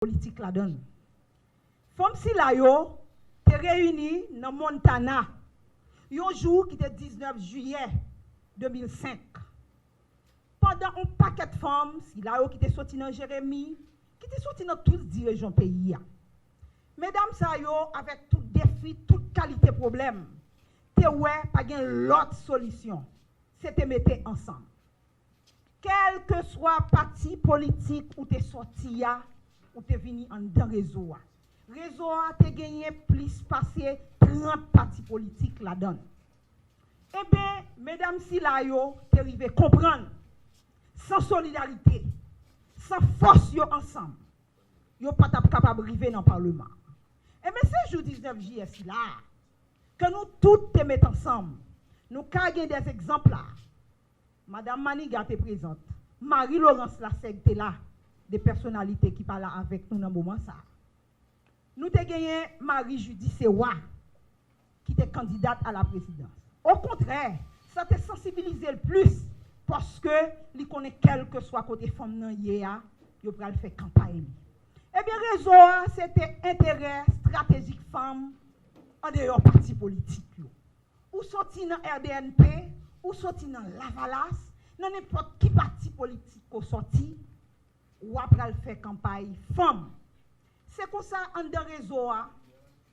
politique la donne. Femme si la yo te réunis dans Montana un jour qui était 19 juillet 2005. Pendant un paquet de femmes, si la yo qui était sorti dans Jérémie, qui était sorti dans toutes les régions pays. Mesdames ça yo avec tout défi, toute qualité problème, te ouais pas gain l'autre solution. C'était mettre ensemble. Quel que soit parti politique où t'es sorti ou t'es venu en dans réseau. Réseau a te gagné plus passé 30 partis politiques là-dedans. Eh bien, mesdames si la yo t'es arrivé comprendre sans solidarité, sans force yo ensemble, yo pas capable d'arriver dans le Parlement. Eh bien, c'est jour 19 juillet là que nous toutes te mettons ensemble. Nous avons des exemples là. Madame Maniga est présente. Marie-Laurence Lasseg était là. Des personnalités qui parlent avec nous dans le moment ça. Nous avons gagné Marie-Judy Sewa, qui était candidate à la présidence. Au contraire, ça t'a sensibilisé le plus parce que lui connaît quel que soit côté femme nan yéa, yo pral faire campagne. Eh bien réseau c'était intérêt stratégique femme en dehors parti politique yo. Ou sorti dans RDNP, ou sorti dans Lavalas, dans n'importe qui parti politique ou sorti, ou après faire campagne femme. C'est comme ça en de réseau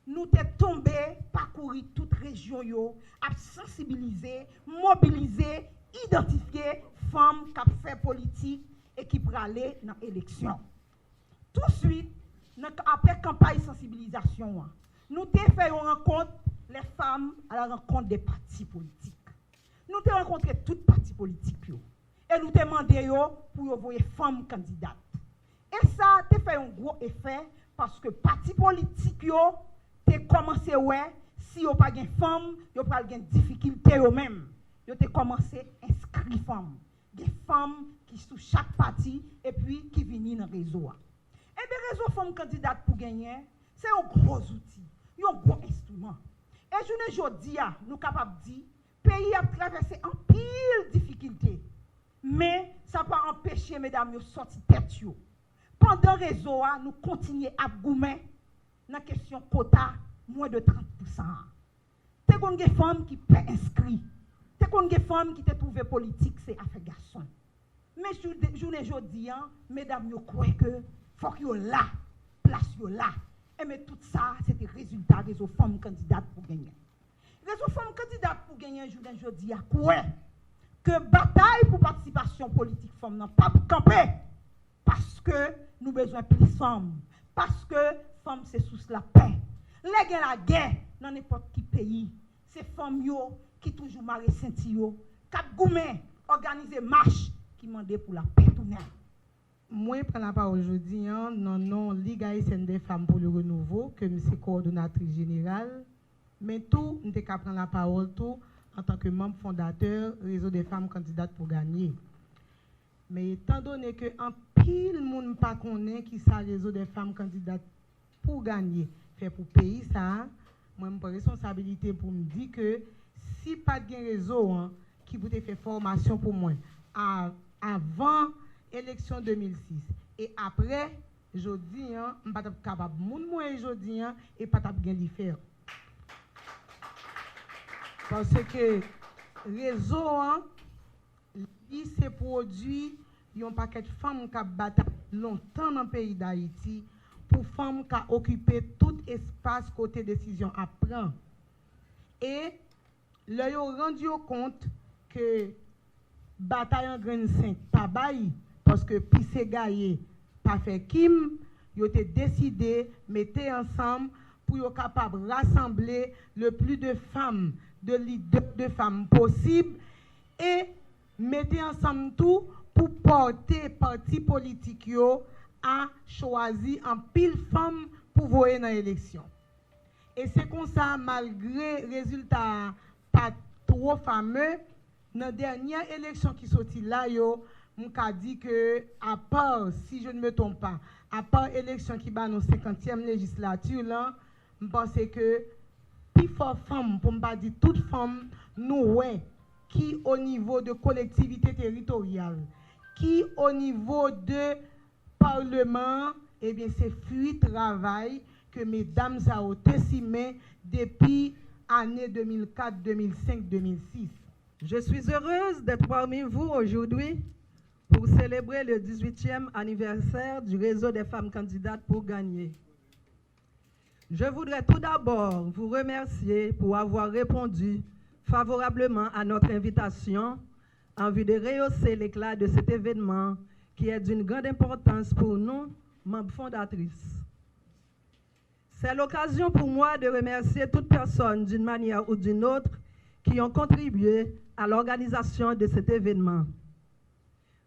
nous t'es tombé parcourir toute région yo, à sensibiliser, mobiliser, identifier femmes qui fait politique et qui pour aller dans l'élection. Tout de suite, après campagne sensibilisation, nous t'ai fait une rencontre les femmes à la rencontre des partis politiques. Nous t'ai rencontré toutes partis politiques yo, et nous t'ai demandé pour envoyer femmes candidates. Et ça t'ai fait un gros effet parce que partis politiques yo t'ai commencé ouais si yo pas gain femme, yo pas gain difficulté yo même. Yo t'ai commencé inscrire femmes, des femmes qui sous chaque parti et puis qui viennent dans réseau. Et bien réseau femmes candidates pour gagner, c'est un gros outil, un gros instrument. Et je ne dis nous capables de dire pays a traversé en pile difficulté. Mais ça pas empêcher mesdames de sortir tête yo. Pendant réseau nous continuer à goumer dans question quota moins de 30%. T'es qu'on des femmes qui peut inscrire. T'es qu'on des femmes qui te trouvé politique c'est affaire garçon. Mais journée jodi mesdames yo croient que faut que yo là, place yo là. Et mais tout ça c'était résultat réseau femmes candidates pour gagner. Réseau femmes candidates pour gagner journée jodi a quoi que bataille pour participation politique femmes n'a pas camper parce que nous besoin plus femmes parce que femmes c'est sous la paix. Les gens la guerre dans n'importe qui pays, c'est femmes yo qui toujours marrer ceinture, cap goumé organiser marche qui mandé pour la paix tout net. Moi, je prends la parole aujourd'hui, non, Ligue haïtienne des femmes pour le renouveau, que je suis coordonnatrice générale, mais tout, je prends la parole tout en tant que membre fondateur réseau des femmes candidates pour gagner. Mais étant donné que en pile monde pas connaît qui ça réseau des femmes candidates pour gagner, fait pour pays ça, moi je prends responsabilité pour me dire que si pas de réseau qui vous fait formation pour moi avant élection 2006 et après je dis on pas capable moun moi je dis et pas bien li faire parce que réseau il s'est produit un paquet de femmes qui battu longtemps dans le pays d'Haïti pour femmes qui occupé tout espace côté décision à prendre et là yo rendu compte que bataille en grain saint pas bail parce que pisse gaillé pas fait kim yo te décidé mettre ensemble pour yo capable rassembler le plus de femmes de leaders de femmes possible et mettre ensemble tout pour porter parti politique yo à choisir en pile femmes pour voter dans l'élection. Et c'est comme ça malgré résultat pas trop fameux dans la dernière élection qui sortit là yo m'ka dit que à part si je ne me trompe pas à part élection qui va dans 50e législature là je pense que plus fort femme pour pas dire toute femme nous ouais qui au niveau de collectivité territoriale qui au niveau de parlement eh bien, c'est fruit travail que mesdames a estimé depuis année 2004, 2005, 2006. Je suis heureuse d'être parmi vous aujourd'hui pour célébrer le 18e anniversaire du réseau des femmes candidates pour gagner. Je voudrais tout d'abord vous remercier pour avoir répondu favorablement à notre invitation en vue de rehausser l'éclat de cet événement qui est d'une grande importance pour nous, membres fondatrices. C'est l'occasion pour moi de remercier toute personne d'une manière ou d'une autre qui ont contribué à l'organisation de cet événement.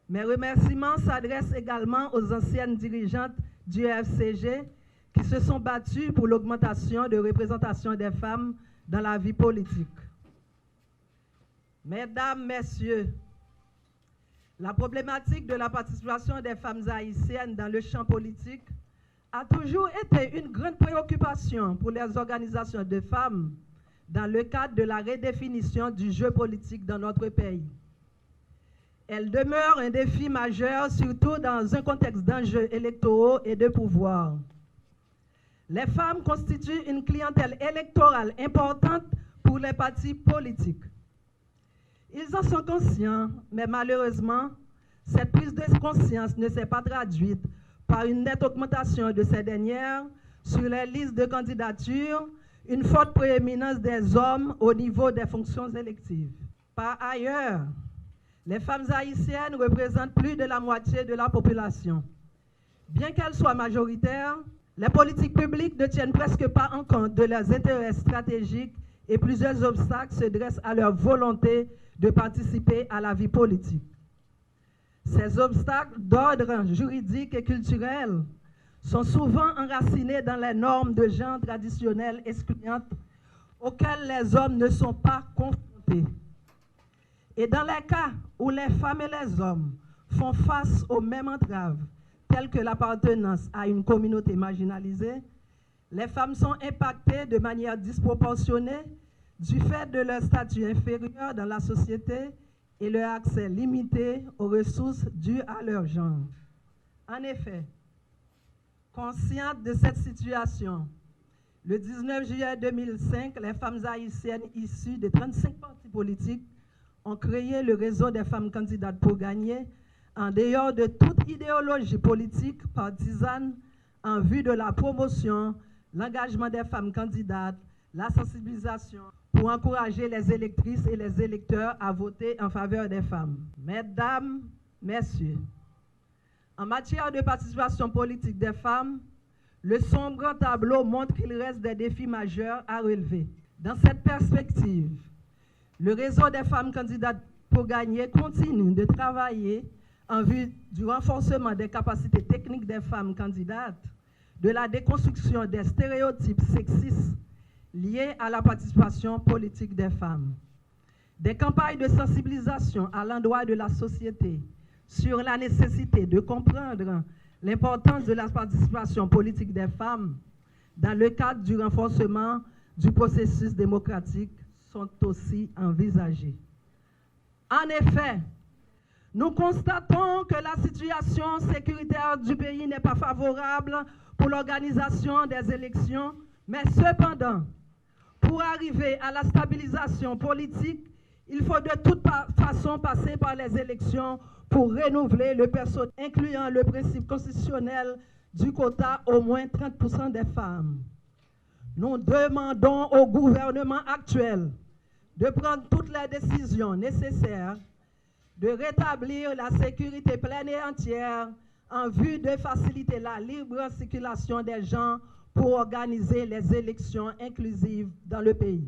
Mes remerciements s'adressent également aux anciennes dirigeantes du FCG qui se sont battues pour l'augmentation de représentation des femmes dans la vie politique. Mesdames, Messieurs, la problématique de la participation des femmes haïtiennes dans le champ politique a toujours été une grande préoccupation pour les organisations de femmes dans le cadre de la redéfinition du jeu politique dans notre pays. Elle demeure un défi majeur, surtout dans un contexte d'enjeux électoraux et de pouvoir. Les femmes constituent une clientèle électorale importante pour les partis politiques. Ils en sont conscients, mais malheureusement, cette prise de conscience ne s'est pas traduite par une nette augmentation de ces dernières sur les listes de candidature, une forte prééminence des hommes au niveau des fonctions électives. Par ailleurs, les femmes haïtiennes représentent plus de la moitié de la population. Bien qu'elles soient majoritaires, les politiques publiques ne tiennent presque pas en compte de leurs intérêts stratégiques et plusieurs obstacles se dressent à leur volonté de participer à la vie politique. Ces obstacles d'ordre juridique et culturel sont souvent enracinés dans les normes de genre traditionnelles excluantes auxquelles les hommes ne sont pas confrontés. Et dans les cas où les femmes et les hommes font face aux mêmes entraves, telles que l'appartenance à une communauté marginalisée, les femmes sont impactées de manière disproportionnée du fait de leur statut inférieur dans la société et leur accès limité aux ressources dues à leur genre. En effet, conscientes de cette situation, le 19 juillet 2005, les femmes haïtiennes issues de 35 partis politiques ont créé le réseau des femmes candidates pour gagner en dehors de toute idéologie politique partisane en vue de la promotion, l'engagement des femmes candidates, la sensibilisation pour encourager les électrices et les électeurs à voter en faveur des femmes. Mesdames, Messieurs, en matière de participation politique des femmes, le sombre tableau montre qu'il reste des défis majeurs à relever. Dans cette perspective, le réseau des femmes candidates pour gagner continue de travailler en vue du renforcement des capacités techniques des femmes candidates, de la déconstruction des stéréotypes sexistes liés à la participation politique des femmes, des campagnes de sensibilisation à l'endroit de la société sur la nécessité de comprendre l'importance de la participation politique des femmes dans le cadre du renforcement du processus démocratique sont aussi envisagées. En effet, nous constatons que la situation sécuritaire du pays n'est pas favorable pour l'organisation des élections, mais cependant, pour arriver à la stabilisation politique, il faut de toute façon passer par les élections pour renouveler le personnel, incluant le principe constitutionnel du quota au moins 30% des femmes. Nous demandons au gouvernement actuel de prendre toutes les décisions nécessaires, de rétablir la sécurité pleine et entière en vue de faciliter la libre circulation des gens pour organiser les élections inclusives dans le pays.